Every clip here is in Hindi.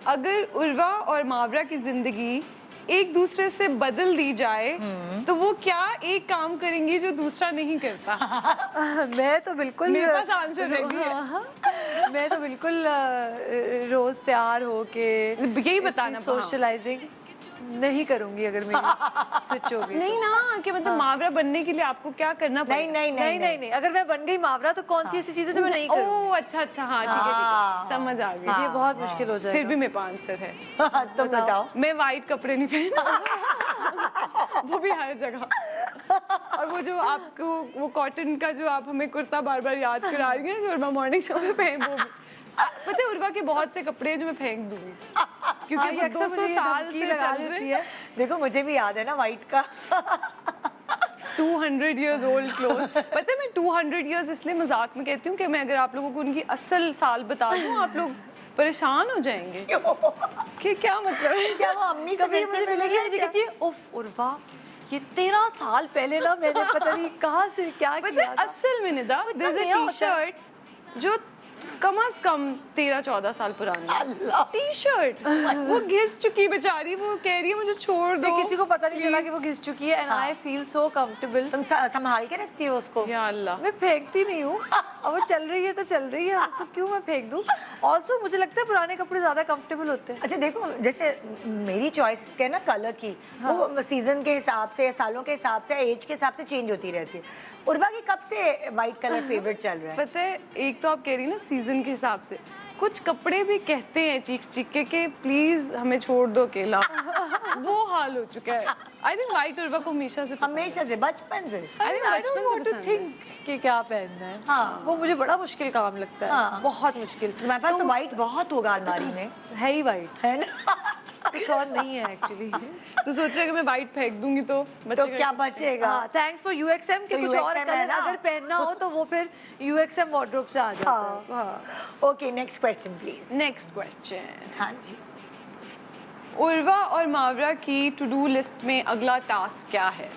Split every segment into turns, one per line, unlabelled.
अगर उर्वा और मावरा की जिंदगी एक दूसरे से बदल दी जाए तो वो क्या एक काम करेंगी जो दूसरा नहीं करता?
मैं तो बिल्कुल,
मेरे पास आंसर रेडी है।
मैं तो बिल्कुल रोज तैयार होके
यही बताना
सोशलाइजिंग नहीं करूंगी अगर मेरी स्विच होगी।
नहीं ना कि मतलब मावरा बनने के लिए आपको क्या करना पड़ेगा?
नहीं, अगर मैं बन गई मावरा तो कौन सी ऐसी चीजें जो मैं नहीं करूंगी?
ओह अच्छा हाँ ठीक है समझ आ गई।
ये बहुत मुश्किल हो जाएगा।
फिर भी मेरे पास आंसर है।
तो बताओ।
मैं वाइट कपड़े नहीं पहनता वो भी हर जगह। और वो जो आपको वो कॉटन का जो आप हमें कुर्ता बार बार याद करा रही हैं जो उर्वा मॉर्निंग शो में पहन वो पता है उर्वा के बहुत से कपड़े हैं जो मैं फेंक दूंगी क्योंकि वो 200 साल से चल रही है।
देखो मुझे भी याद है ना वाइट का
200 years old clothes। पता है मैं 200 years इसलिए मजाक में कहती हूँ कि मैं अगर आप लोगों को उनकी असल साल बता दूँ आप लोग परेशान हो जाएंगे कि क्या मतलब है।
क्या वो अम्मी से
कभी मुझे मिलेगी मुझे कहती है उफ उर्वा ये 13 साल पहले ना मैंने पता नहीं कहाँ से क्या किया था।
असल में निदा there's a टी-शर्ट जो कम से कम 13-14 साल पुरानी टी-शर्ट वो घिस चुकी बेचारी वो कह रही है मुझे छोड़ दो।
किसी को पता नहीं चला कि वो घिस चुकी है and I feel so comfortable.
तुम संभाल के रखती हो उसको?
या अल्लाह
मैं फेंकती नहीं हूँ अब वो चल रही है तो चल रही है उसको क्यों मैं फेंक दूँ। ऑल्सो मुझे लगता है पुराने कपड़े ज्यादा कंफर्टेबल होते हैं।
अच्छा देखो जैसे मेरी चॉइस है ना कलर की वो सीजन के हिसाब से सालों के हिसाब से एज के हिसाब से चेंज होती रहती है। उर्वा की कब से वाइट कलर फेवरेट चल रहा है?
पता है एक तो आप कह रही ना सीजन के हिसाब से कुछ कपड़े भी कहते हैं चीख चीख के प्लीज हमें छोड़ दो अकेला वो हाल हो चुका है। आई थिंक वाइट उर्वा को हमेशा से
बचपन से
आई थिंक बचपन से
टू थिंक कि क्या पहनना है।
हाँ।
वो मुझे बड़ा मुश्किल काम लगता है।
हाँ।
बहुत मुश्किल।
तुम्हारे पास तो वाइट बहुत होगा अलमारी में।
है ही वाइट
है ना
कुछ और नहीं है एक्चुअली।
तो सोचा कि मैं वाइट फेंक दूंगी तो
क्या बचेगा?
थैंक्स फॉर यूएक्सएम के
तो
कुछ और
UXM
कलर
है ना?
अगर पहनना हो तो वो फिर यूएक्सएम वार्डरोब से आ जाता है।
Okay next question please.
Next question.
हाँ जी।
उर्वा और मावरा की टू डू लिस्ट में अगला टास्क क्या है?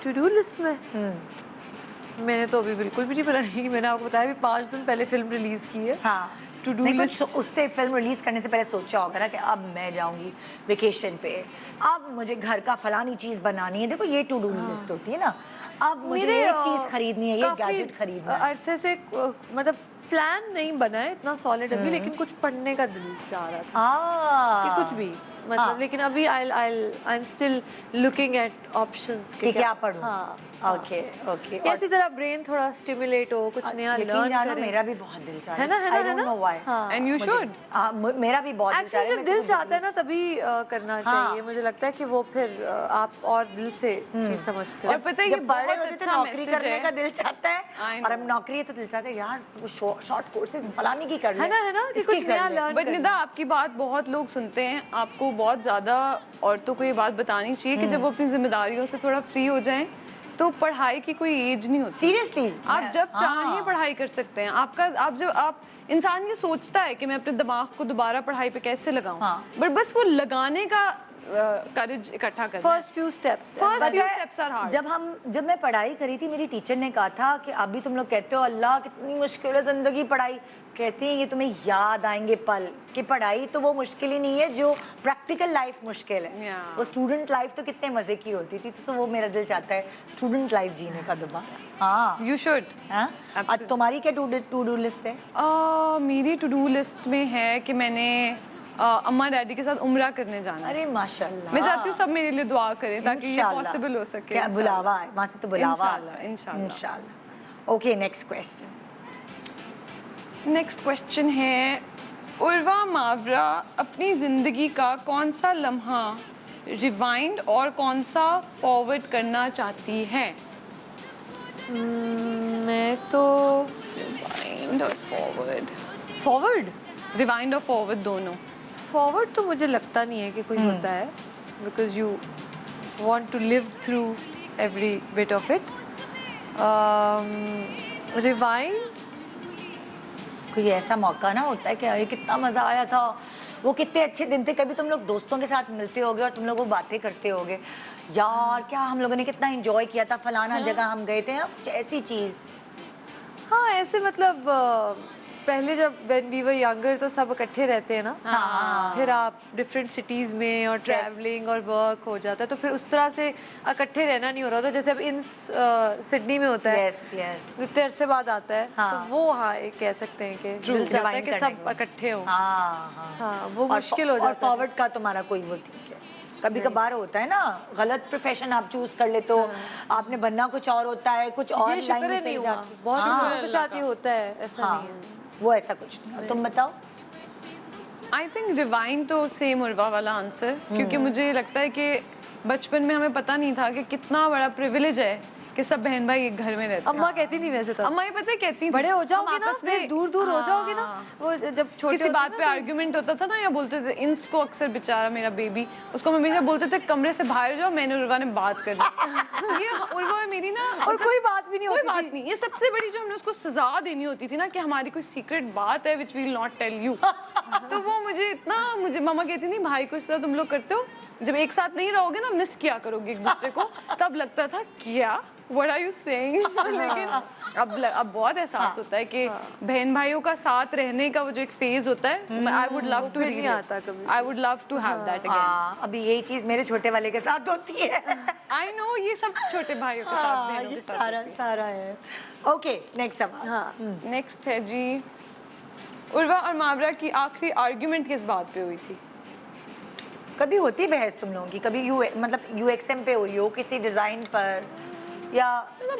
टू डू लिस्ट में मैंने तो अभी बिल्कुल भी नहीं बनाई। मैंने आपको बताया अभी 5 दिन पहले फिल्म रिलीज की है।
हाँ
टू डू लिस्ट
उससे फिल्म रिलीज करने से पहले सोचा होगा ना कि अब मैं जाऊंगी वेकेशन पे अब मुझे घर का फलानी चीज बनानी है। देखो ये टू डू लिस्ट होती है ना अब मुझे ये चीज खरीदनी है ये गैजेट खरीदना है।
अरसे से मतलब प्लान नहीं बना है इतना सॉलिड अभी लेकिन कुछ पढ़ने का दिल चाह रहा था कि कुछ भी मतलब लेकिन अभी I am still looking at options
कि क्या पढ़ूं।
हाँ
ओके ओके
कैसी तरह ब्रेन थोड़ा स्टिमुलेट हो कुछ नया लर्न करे।
मेरा भी बहुत दिल चाह
है ना
I don't know why
and you should.
मेरा भी बहुत दिल चाह
एक्चुअली जब दिल चाहता है ना तभी करना चाहिए। मुझे लगता है कि वो फिर आप और दिल से चीज समझते
और
हो।
पता है ये
जब बड़े
बहुत
होते
अच्छा
तो नौकरी
मैसेज
करने
है
का दिल चाहता है और अब नौकरी है तो दिल चाहता है यार वो शॉर्ट कोर्सेज फलानी की कर ले
है ना कि कुछ नया लर्न
बट निदा आपकी बात बहुत लोग सुनते हैं। आपको बहुत ज्यादा औरतों को ये बात बतानी चाहिए कि जब वो अपनी जिम्मेदारियों से थोड़ा फ्री हो जाएं तो पढ़ाई की कोई एज नहीं होती।
सीरियसली
आप जब चाहें पढ़ाई कर सकते हैं। आप इंसान ये सोचता है कि मैं अपने दिमाग को दोबारा पढ़ाई पे कैसे लगाऊं बट बस वो लगाने का करेज इकट्ठा करना।
First few steps
are hard.
जब मैं पढ़ाई करी थी मेरी टीचर ने कहा था कि अभी तुम लोग कहते हो अल्लाह कितनी मुश्किल है जिंदगी पढ़ाई कहती हैं ये तुम्हें याद आएंगे पल कि पढ़ाई तो वो मुश्किल ही नहीं है जो प्रैक्टिकल लाइफ मुश्किल है। वो स्टूडेंट लाइफ तो कितने मजे की होती थी तो वो मेरा दिल चाहता है स्टूडेंट लाइफ जीने का दोबारा। हाँ
यू शुड।
अब तुम्हारी क्या टू डू लिस्ट है?
मेरी टू डू लिस्ट में है कि मैंने अम्मा डैडी के साथ उम्रा करने जाना।
अरे माशाल्लाह
मैं चाहती हूँ सब मेरे लिए दुआ करें ताकि ये पॉसिबल हो सके।
क्या बुलावा है वहाँ से तो बुलावा
इंशाल्लाह।
Okay next question.
Next question है उर्वा मावरा अपनी ज़िंदगी का कौन सा लम्हा रिवाइंड और कौन सा फॉरवर्ड करना चाहती है?
मैं तो
रिवाइंड और
फॉरवर्ड
रिवाइंड और फॉरवर्ड दोनों।
फॉरवर्ड तो मुझे लगता नहीं है कि कोई होता है because you want to live through every bit of it. Rewind
कोई ऐसा मौका ना होता है कि अरे कितना मज़ा आया था वो कितने अच्छे दिन थे। कभी तुम लोग दोस्तों के साथ मिलते होगे और तुम लोग वो बातें करते होगे यार क्या हम लोगों ने कितना एंजॉय किया था फलाना जगह हम गए थे कुछ ऐसी चीज़।
हाँ ऐसे मतलब पहले जब when we were younger तो सब इकट्ठे रहते हैं ना, फिर आप डिफरेंट सिटीज में और ट्रैवलिंग और वर्क हो जाता है, तो फिर उस तरह से इकट्ठे रहना नहीं हो रहा था। जैसे अब इन सिडनी में होता है,
यस यस
इतने अरसे बाद आता है, तो वो हाँ एक कह सकते हैं कि दिल चाहता है कि सब इकट्ठे हों। हाँ वो मुश्किल हो
और
जाता है।
फॉरवर्ड का तुम्हारा कोई वो ठीक है, कभी कभार होता है ना गलत प्रोफेशन आप चूज कर ले तो आपने बनना कुछ और होता है, कुछ और
ये
लाइन
शुक्र
में
है नहीं
चली
हुआ,
जाती।
बहुत
हाँ,
लोगों के साथ ही होता है, ऐसा
हाँ,
नहीं है।
वो ऐसा कुछ नहीं। और तुम बताओ?
आई थिंक डिवाइन तो सेम उर्वा वाला आंसर, क्योंकि मुझे लगता है कि बचपन में हमें पता नहीं था कि कितना बड़ा प्रिविलेज है कि सब बहन भाई एक घर में रहते हैं।
अम्मा कहती नहीं वैसे तो,
अम्मा ये पता है कहती थी,
बड़े हो
हम
जाओगे ना,
आपस में
फिर दूर दूर हो जाओगे ना, वो जब छोटे
किसी
होते
बात
थे
पे
ना,
आर्ग्यूमेंट होता था ना, या बोलते थे इंस को अक्सर बेचारा मेरा बेबी, उसको हम हमेशा बोलते थे कमरे से बाहर जाओ, मैंने उर्वा ने बात कर दी। ये उर्वा में मेरी ना
और कोई बात भी नहीं
कोई
होती
बात
थी।
नहीं, ये सबसे बड़ी जो हमने उसको सजा देनी होती थी ना कि हमारी कोई सीक्रेट बात है which we will not tell you, तो वो मुझे मामा कहती थी भाई को इस तरह तुम लोग करते हो, जब एक साथ नहीं रहोगे ना मिस किया करोगे एक दूसरे को, तब लगता था क्या What are you saying? लेकिन अब बहुत एहसास होता है कि बहन भाइयों का साथ रहने का वो जो एक फेज होता है, I would love to
फिर नहीं
relive.
आता कभी।
I would love to have that again.
हाँ, अभी यही चीज मेरे छोटे वाले के साथ होती है।
I know ये सब छोटे भाइयों के साथ, बहनों
ये
के साथ
सारा
होती
सारा है। ओके नेक्स्ट सवाल।
हाँ
है। Next है जी, उर्वा और मावरा की आखिरी आर्ग्यूमेंट किस बात पे हुई थी?
कभी होती बहस तुम लोगों की? कभी मतलब UXM पे हुई हो किसी डिजाइन पर, या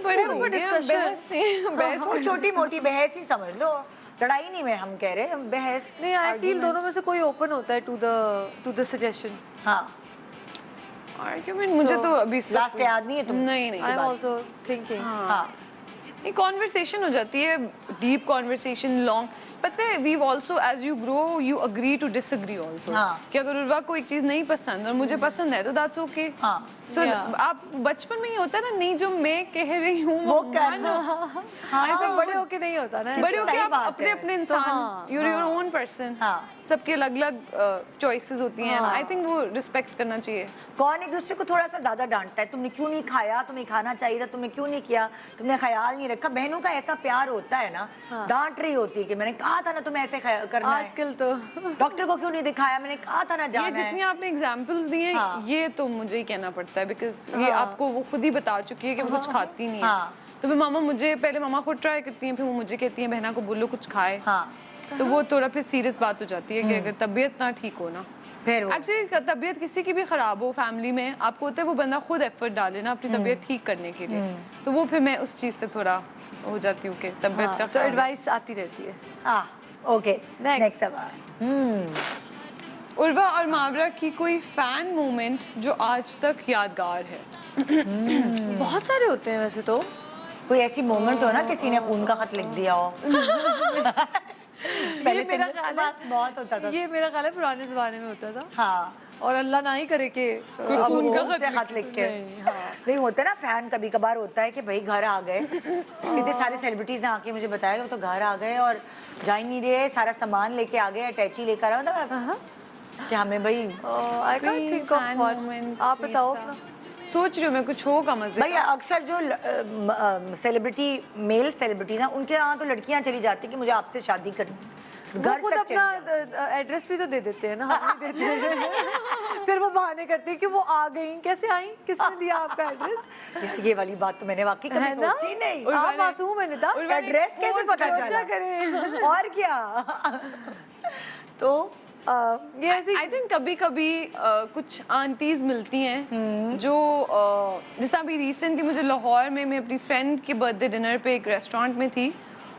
बड़े
हो
हो
गए,
गए,
discussion।
बहस नहीं, बहस
वो छोटी मोटी बहस ही समझ लो, लड़ाई नहीं में हम कह रहे, बहस
नहीं, आई फील
argument।
दोनों में से कोई ओपन होता है टू द सजेशन।
हाँ
आर्ग्यूमेंट मुझे तो अभी
लास्ट याद नहीं है तुम?
नहीं
आई एम आल्सो थिंकिंग।
हाँ
ये कॉन्वर्सेशन हो जाती है, डीप कॉन्वर्सेशन, लॉन्ग। पता है we also as you grow you agree to disagree also,
हाँ।
कि अगर उर्वा को एक चीज नहीं पसंद और मुझे पसंद है तो दैट्स ओके।
हाँ
सो
Yeah.
आप बचपन में ही होता है ना, नहीं जो मैं कह रही हूँ
वो
मानो।
हाँ
तो बड़े होके नहीं होता ना,
बड़े होके
सही
आप
बात
अपने
है।
अपने
तो
इंसान,
हाँ,
यूर योर ओन पर्सन,
हाँ।
सबके अलग अलग चॉइसेस होती हैं, आई थिंक वो रिस्पेक्ट करना चाहिए।
कौन एक दूसरे को थोड़ा सा ज्यादा डांटता है, तुमने क्यों नहीं खाया, तुम्हें खाना चाहिए था, तुमने क्यों नहीं किया, तुमने ख्याल नहीं रखा। बहनों का ऐसा प्यार होता है ना, डांट रही होती है कि मैंने कहा था ना तुम्हें ऐसे करना है,
आजकल तो
डॉक्टर को क्यों नहीं दिखाया, मैंने कहा था ना
ये
जाना
जितनी
है।
आपने एग्जांपल्स दिए
हाँ।
ये तो मुझे ही कहना पड़ता है, बिकॉज ये आपको वो खुद ही बता चुकी है कि वो कुछ खाती नहीं है।
हाँ।
तो फिर पहले मामा खुद ट्राई करती हैं, फिर वो मुझे कहती हैं बहना को बोलो कुछ खाए।
हाँ
तो वो थोड़ा फिर सीरियस बात हो जाती है कि अगर तबीयत ना ठीक हो ना,
फिर वो
एक्चुअली तबीयत किसी की भी खराब हो फैमिली में, आपको होता है वो बंदा खुद एफर्ट डाले ना अपनी तबीयत ठीक करने के लिए, तो वो फिर मैं उस चीज से थोड़ा हो जाती हूँ कि तबीयत का
हाँ, तो एडवाइस आती रहती है।
हाँ ओके
Next.
नेक्स्ट सवाल।
उर्वा और मावरा की कोई फैन मोमेंट जो आज तक यादगार है?
बहुत सारे होते हैं वैसे तो।
कोई ऐसी मोमेंट हो ना किसी ने खून का खत लिख दिया हो। पहले
ये मेरा
सिंगर्स के
ख्याल
पास
है,
बहुत होता था।
ये मेरा ख्याल है पुराने जमाने में होता था,
हाँ
और अल्लाह ना ही करे कि अब
खून
वो-
का खत लिख के
नहीं, हाँ।
नहीं होता ना फैन, कभी कभार होता है कि भाई घर आ गए, इतने सारे सेलिब्रिटीज ने आके मुझे बताया कि वो तो घर आ गए और जा ही नहीं रहे, सारा सामान लेके आ गए, अटैची लेकर आ गए, मतलब कि हमें भाई
I can't think of
fan
one.
moment
आप
sweet
बताओ
था।
अपना।
सोच रही हूँ मैं कुछ होगा मजे
भाई
का।
अक्सर जो सेलिब्रिटी मेल सेलिब्रिटीज हैं उनके यहाँ तो लड़कियां चली जाती कि मुझे आपसे शादी करनी,
वो
घर
खुद
तक चली
अपना
जाती।
एड्रेस भी तो दे देते हैं ना, हम नहीं देते हैं। फिर वो बहाने करते हैं कि वो आ गई, कैसे आई, किसने दिया आपका एड्रेस,
यार ये वाली बात तो मैंने वाकई कभी
है ना?
सोची नहीं।
आप मासूम है निदा,
एड्रेस कैसे पता
क्या
चला?
करें।
और क्या तो
ये ऐसी
आई थिंक कभी कभी कुछ आंटीज मिलती हैं जो जैसा अभी रिसेंटली मुझे लाहौर में मैं अपनी फ्रेंड के बर्थडे डिनर पे एक रेस्टोरेंट में थी,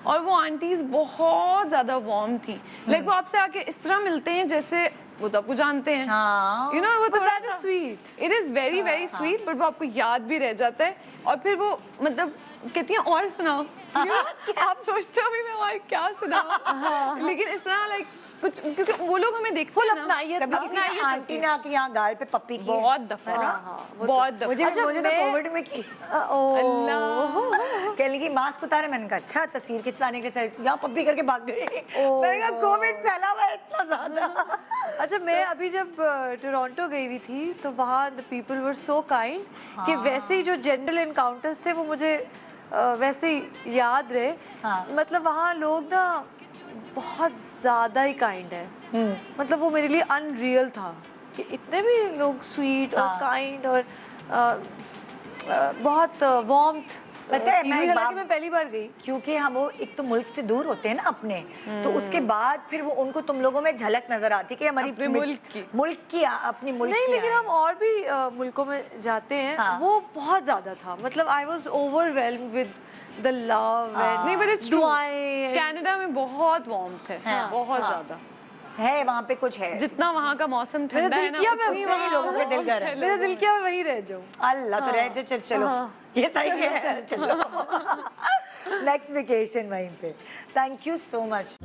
और वो आंटीज बहुत ज्यादा वार्म थी, लाइक वो आपसे आके इस तरह मिलते हैं जैसे वो तो आपको जानते हैं,
हाँ
यू नो वो
But
थोड़ा
that is sweet.
It is very very sweet, but वो आपको याद भी रह जाता है, और फिर वो मतलब कहती हैं और सुनाओ। You know, आप सोचते हो अभी मैं और क्या सुनाऊं, लेकिन इस तरह लाइक कुछ, क्योंकि वो लोग हमें देखते
फुल
हैं ना,
अपनाइयत
कभी किसी ने आंटी ने आके यहाँ गाल पे पप्पी की है?
बहुत दफा
हाँ,
ना,
हाँ, वो तो-
बहुत दफा।
मुझे
अच्छा,
मुझे तो
मैं-
कोविड में की।
अल्लाह।
कहने की मास्क उतारे, मैंने कहा अच्छा तस्वीर खिंचवाने के साथ यहाँ पप्पी करके भाग गई। मैंने कहा कोविड फैला हुआ है इतना ज्यादा।
अच्छा, मैं अभी जब टोरंटो गई हुई थी तो वहाँ the people were so kind कि वैसे ही जो जनरल एनकाउंटर्स थे वो मुझे वैसे ही याद रहे।
हाँ।
मतलब वहाँ लोग ना बहुत ज़्यादा ही काइंड है। मतलब वो मेरे लिए अनरियल था कि इतने भी लोग स्वीट और काइंड और बहुत वार्मथ।
पता है, मैं एक
हालांकि
बात-
मैं पहली बार गई।
क्योंकि हम वो एक तो मुल्क से दूर होते हैं ना अपने, तो उसके बाद फिर वो उनको तुम लोगों में झलक नजर आती है कि हमारी
अपने मुल्क की।
अपनी मुल्क
नहीं,
की
लेकिन
आए।
हम और भी मुल्कों में जाते हैं।
हाँ।
वो बहुत ज़्यादा था। मतलब I was overwhelmed with the love and
नहीं but it's true,
दुआएं।
कनाडा में बहुत वार्मथ है,
हाँ,
बहुत
हाँ।
ज्यादा।
है वहाँ पे कुछ है।
जितना वहाँ का मौसम
मेरा
ठंडा
दिल
है ना,
किया मैं
उतनी
वहीं
वहाँ
लोगों के दिल कर रहे हैं।
मेरा दिल किया मैं वहीं रह जाऊँ।
अल्लाह तो रह जो, चलो ये सही है, चलो नेक्स्ट वेकेशन वहीं पे। Thank you so much.